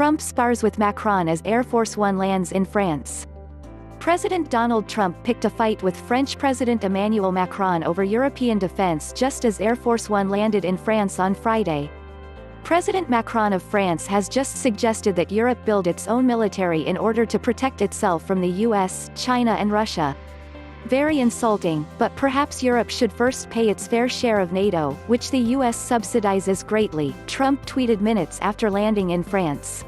Trump spars with Macron as Air Force One lands in France. President Donald Trump picked a fight with French President Emmanuel Macron over European defense just as Air Force One landed in France on Friday. President Macron of France has just suggested that Europe build its own military in order to protect itself from the US, China and Russia. Very insulting, but perhaps Europe should first pay its fair share of NATO, which the US subsidizes greatly, Trump tweeted minutes after landing in France.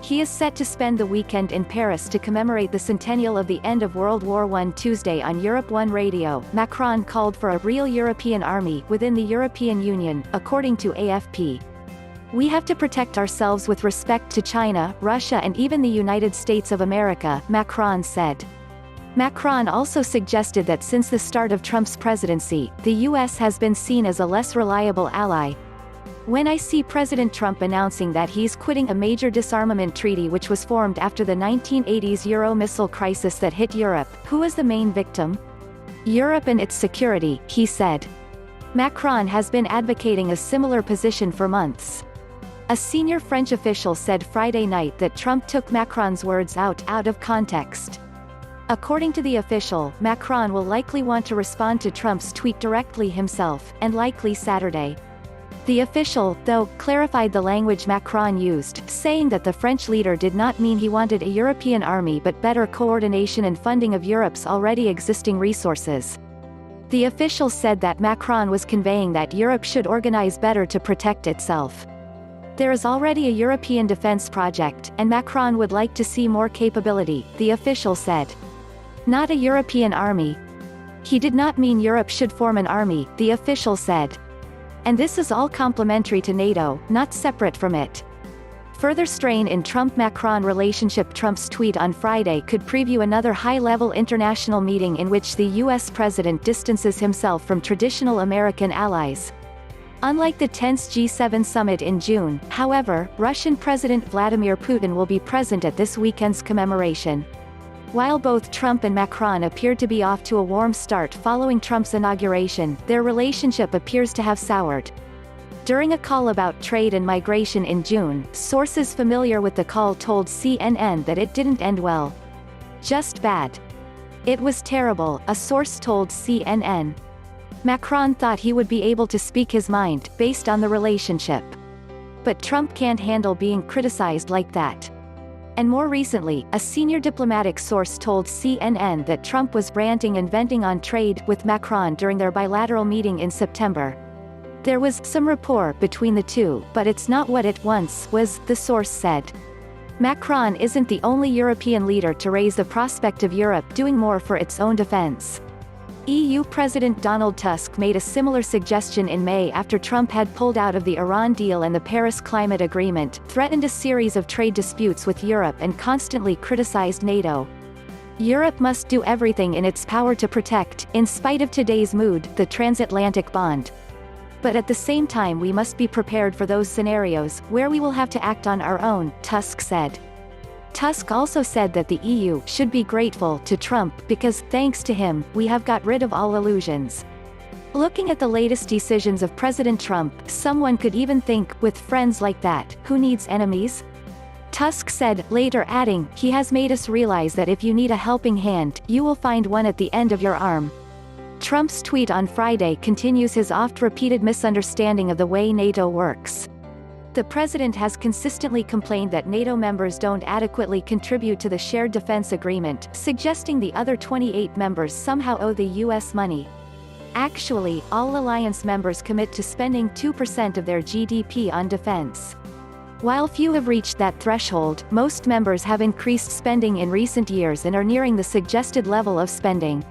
He is set to spend the weekend in Paris to commemorate the centennial of the end of World War I. Tuesday on Europe 1 radio, Macron called for a real European army within the European Union, according to AFP. We have to protect ourselves with respect to China, Russia and even the United States of America, Macron said. Macron also suggested that since the start of Trump's presidency, the US has been seen as a less reliable ally. When I see President Trump announcing that he's quitting a major disarmament treaty which was formed after the 1980s Euro missile crisis that hit Europe, who was the main victim? Europe and its security, he said. Macron has been advocating a similar position for months. A senior French official said Friday night that Trump took Macron's words out of context. According to the official, Macron will likely want to respond to Trump's tweet directly himself, and likely Saturday. The official, though, clarified the language Macron used, saying that the French leader did not mean he wanted a European army but better coordination and funding of Europe's already existing resources. The official said that Macron was conveying that Europe should organize better to protect itself. There is already a European defense project, and Macron would like to see more capability, the official said. Not a European army. He did not mean Europe should form an army, the official said. And this is all complementary to NATO, not separate from it. Further strain in Trump-Macron relationship. Trump's tweet on Friday could preview another high-level international meeting in which the US president distances himself from traditional American allies. Unlike the tense G7 summit in June, however, Russian President Vladimir Putin will be present at this weekend's commemoration. While both Trump and Macron appeared to be off to a warm start following Trump's inauguration, their relationship appears to have soured. During a call about trade and migration in June, sources familiar with the call told CNN that it didn't end well. Just bad. It was terrible, a source told CNN. Macron thought he would be able to speak his mind, based on the relationship. But Trump can't handle being criticized like that. And more recently, a senior diplomatic source told CNN that Trump was ranting and venting on trade with Macron during their bilateral meeting in September. There was some rapport between the two, but it's not what it once was, the source said. Macron isn't the only European leader to raise the prospect of Europe doing more for its own defense. EU President Donald Tusk made a similar suggestion in May after Trump had pulled out of the Iran deal and the Paris Climate Agreement, threatened a series of trade disputes with Europe and constantly criticized NATO. Europe must do everything in its power to protect, in spite of today's mood, the transatlantic bond. But at the same time we must be prepared for those scenarios, where we will have to act on our own, Tusk said. Tusk also said that the EU should be grateful to Trump because, thanks to him, we have got rid of all illusions. Looking at the latest decisions of President Trump, someone could even think, with friends like that, who needs enemies? Tusk said, later adding, he has made us realize that if you need a helping hand, you will find one at the end of your arm. Trump's tweet on Friday continues his oft-repeated misunderstanding of the way NATO works. The president has consistently complained that NATO members don't adequately contribute to the shared defense agreement, suggesting the other 28 members somehow owe the US money. Actually, all alliance members commit to spending 2% of their GDP on defense. While few have reached that threshold, most members have increased spending in recent years and are nearing the suggested level of spending.